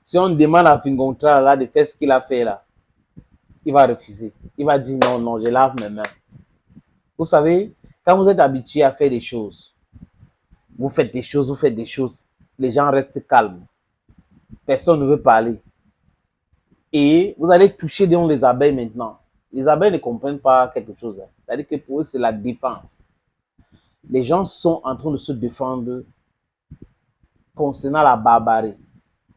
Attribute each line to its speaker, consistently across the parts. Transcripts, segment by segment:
Speaker 1: Si on demande à Fingontra là, de faire ce qu'il a fait là, il va refuser. Il va dire non, non, je lave mes mains. Vous savez, quand vous êtes habitué à faire des choses, vous faites des choses, vous faites des choses, les gens restent calmes. Personne ne veut parler. Et vous allez toucher dans les abeilles maintenant. Les abeilles ne comprennent pas quelque chose. C'est-à-dire que pour eux, c'est la défense. Les gens sont en train de se défendre concernant la barbarie.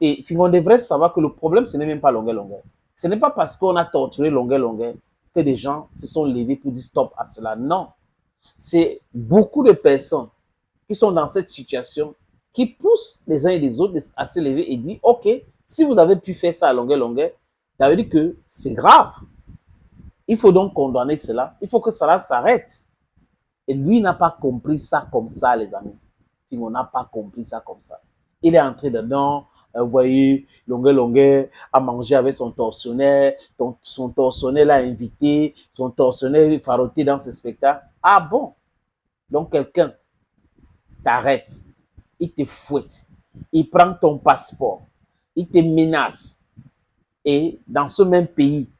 Speaker 1: Et on devrait savoir que le problème, ce n'est même pas longueur. Ce n'est pas parce qu'on a torturé longueur que des gens se sont levés pour dire stop à cela. Non. C'est beaucoup de personnes qui sont dans cette situation qui poussent les uns et les autres à se lever et dire, OK, si vous avez pu faire ça à longueur, ça veut dire que c'est grave. Il faut donc condamner cela. Il faut que cela s'arrête. Et lui n'a pas compris ça comme ça, les amis. On n'a pas compris ça comme ça. Il est entré dedans, vous voyez, longueur, à manger avec son tortionnaire. Son tortionnaire l'a invité, son tortionnaire faroté dans ce spectacle. Ah bon? Donc quelqu'un t'arrête, il te fouette, il prend ton passeport, il te menace. Et dans ce même pays,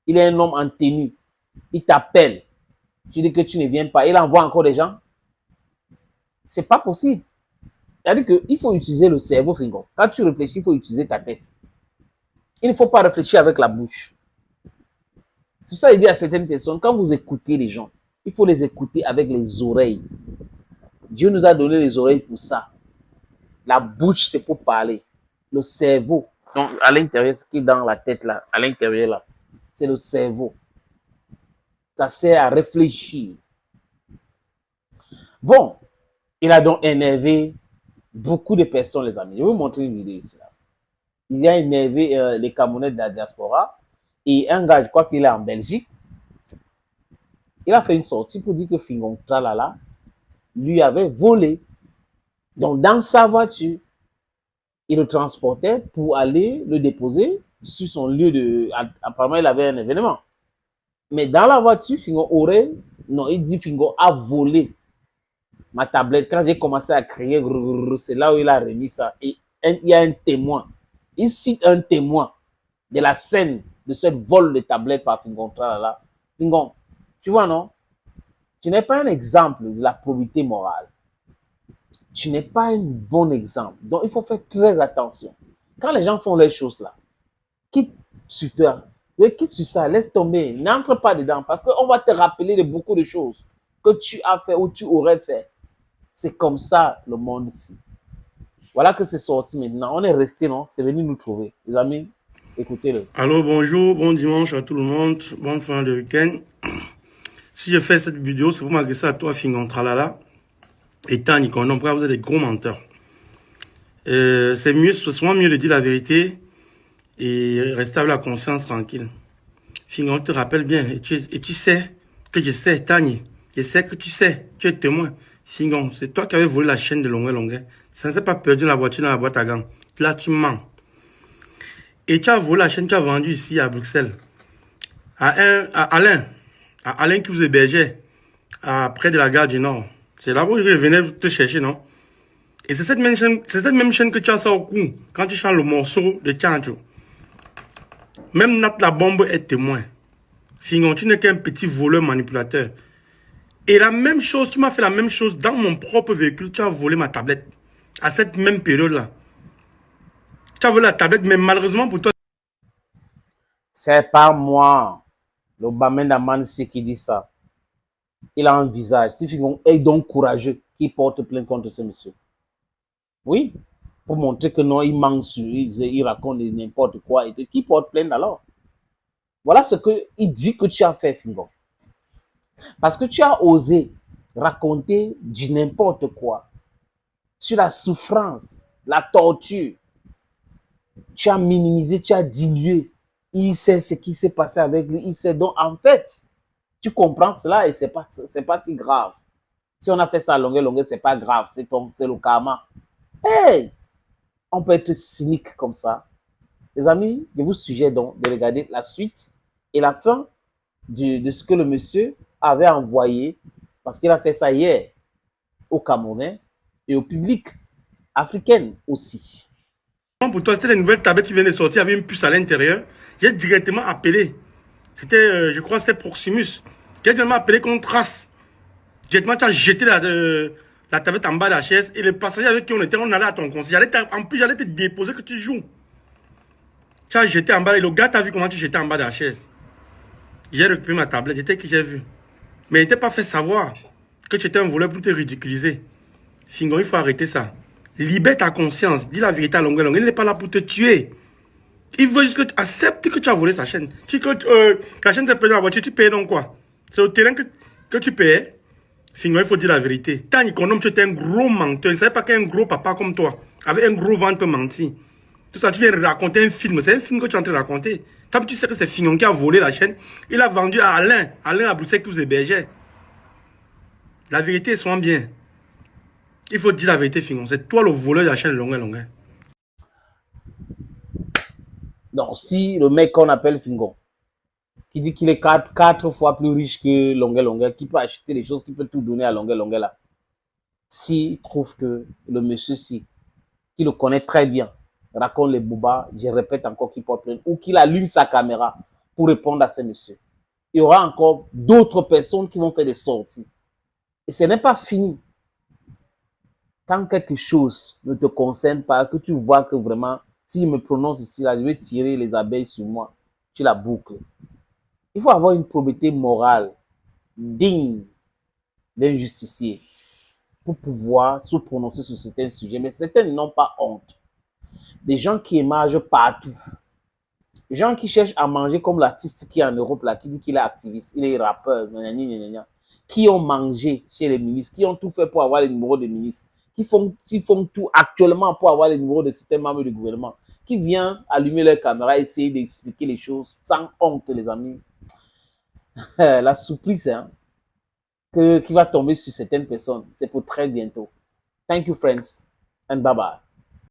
Speaker 1: il est un homme en tenue, il t'appelle, tu dis que tu ne viens pas, il envoie encore des gens. C'est pas possible. C'est-à-dire qu'il faut utiliser le cerveau, Ringo. Quand tu réfléchis, il faut utiliser ta tête. Il ne faut pas réfléchir avec la bouche. C'est pour ça qu'il dit à certaines personnes, quand vous écoutez les gens, il faut les écouter avec les oreilles. Dieu nous a donné les oreilles pour ça. La bouche, c'est pour parler. Le cerveau, donc à l'intérieur, ce qui est dans la tête là, à l'intérieur là, c'est le cerveau. Ça sert à réfléchir. Bon, il a donc énervé beaucoup de personnes, les amis. Je vais vous montrer une vidéo ici. Là. Il a énervé les Camerounais de la diaspora. Et un gars, je crois qu'il est en Belgique, il a fait une sortie pour dire que Fingon Tralala lui avait volé. Donc, dans sa voiture, il le transportait pour aller le déposer sur son lieu de... Apparemment, il avait un événement. Mais dans la voiture, Fingon aurait... Non, il dit Fingon a volé ma tablette. Quand j'ai commencé à crier, c'est là où il a remis ça. Et il y a un témoin. Il cite un témoin de la scène de ce vol de tablette par Fingon Tralala. Fingon, tu vois, non? Tu n'es pas un exemple de la probité morale. Tu n'es pas un bon exemple. Donc, il faut faire très attention. Quand les gens font les choses là, quitte sur toi, quitte sur ça, laisse tomber, n'entre pas dedans parce qu'on va te rappeler de beaucoup de choses que tu as fait ou tu aurais fait. C'est comme ça le monde ici. Voilà que c'est sorti maintenant. On est resté, non? C'est venu nous trouver. Les amis, écoutez-le.
Speaker 2: Alors bonjour, bon dimanche à tout le monde, bonne fin de week-end. Si je fais cette vidéo, c'est pour m'adresser à toi, Fingon Tralala, et Tani Kondom, vous êtes des gros menteurs. C'est mieux, c'est souvent mieux de dire la vérité et rester avec la conscience tranquille. Fingon te rappelle bien, et tu sais que je sais, Tani, je sais que tu sais, tu es témoin. Fingon, c'est toi qui avais volé la chaîne de Longueur. Ça ne s'est pas perdu la voiture dans la boîte à gants. Là, tu mens. Et tu as volé la chaîne, tu as vendu ici à Bruxelles. À Alain qui vous hébergeait près de la gare du Nord. C'est là où je venais te chercher, non? Et c'est cette même chaîne que tu as ça au cou quand tu chantes le morceau de Tchancho. Même Nat la bombe est témoin. Fingon, tu n'es qu'un petit voleur manipulateur. Et la même chose, tu m'as fait la même chose dans mon propre véhicule. Tu as volé ma tablette. À cette même période-là. Tu as volé la tablette, mais malheureusement pour toi.
Speaker 1: C'est pas moi, le Bamenda Mansi qui dit ça. Il a un visage. Si Fingon est donc courageux, qui porte plainte contre ce monsieur. Oui, pour montrer que non, il manque sur, il raconte n'importe quoi. Et qui porte plainte alors? Voilà ce qu'il dit que tu as fait, Fingon. Parce que tu as osé raconter du n'importe quoi sur la souffrance, la torture. Tu as minimisé, tu as dilué. Il sait ce qui s'est passé avec lui. Il sait donc, en fait, tu comprends cela et c'est pas si grave. Si on a fait ça à longueur, c'est pas grave. C'est le karma. Hey! On peut être cynique comme ça. Les amis, je vous suggère donc de regarder la suite et la fin de ce que le monsieur avait envoyé, parce qu'il a fait ça hier, au Camerounais et au public, africaine aussi.
Speaker 2: Pour toi, c'était les nouvelles tablettes qui venaient de sortir, il y avait une puce à l'intérieur. J'ai directement appelé. C'était, je crois, c'était Proximus. J'ai directement appelé qu'on trace. Directement, tu as jeté la tablette en bas de la chaise et les passagers avec qui on était, on allait à ton conseil. En plus, j'allais te déposer que tu joues. Tu as jeté en bas et le gars t'a vu comment tu jetais en bas de la chaise. J'ai récupéré ma tablette, j'ai vu. Mais il n'était pas fait savoir que tu étais un voleur pour te ridiculiser. Fingon, il faut arrêter ça. Libère ta conscience, dis la vérité à longueur. Il n'est pas là pour te tuer. Il veut juste que tu acceptes que tu as volé sa chaîne. La chaîne te paye dans la voiture, tu payes donc quoi? C'est au terrain que tu payes. Fingon, il faut dire la vérité. Tant économe, tu étais un gros menteur. Il ne savait pas qu'un gros papa comme toi, avec un gros ventre, peut mentir. Tout ça, tu viens raconter un film. C'est un film que tu es en train de raconter. Comme tu sais que c'est Fingon qui a volé la chaîne, il a vendu à Alain. Alain à Bruxelles qui vous hébergeait. La vérité, sois bien. Il faut dire la vérité, Fingon. C'est toi le voleur de la chaîne longueur.
Speaker 1: Donc, si le mec qu'on appelle Fingon, qui dit qu'il est quatre fois plus riche que Longueur, qui peut acheter des choses, qui peut tout donner à Longueur là, s'il trouve que le monsieur-ci, qui le connaît très bien, raconte les boubas, je répète encore qu'il porte plainte, ou qu'il allume sa caméra pour répondre à ces messieurs, il y aura encore d'autres personnes qui vont faire des sorties. Et ce n'est pas fini. Quand quelque chose ne te concerne pas, que tu vois que vraiment, si je me prononce ici, là, je vais tirer les abeilles sur moi, tu la boucles. Il faut avoir une probité morale digne d'un justicier pour pouvoir se prononcer sur certains sujets. Mais certains n'ont pas honte. Des gens qui émargent partout. Des gens qui cherchent à manger comme l'artiste qui est en Europe, là, qui dit qu'il est activiste, il est rappeur, qui ont mangé chez les ministres, qui ont tout fait pour avoir les numéros des ministres, qui font tout actuellement pour avoir les numéros de certains membres du gouvernement, qui viennent allumer leur caméra, essayer d'expliquer les choses sans honte, les amis. La surprise hein, qui va tomber sur certaines personnes, c'est pour très bientôt. Thank you, friends, and bye-bye.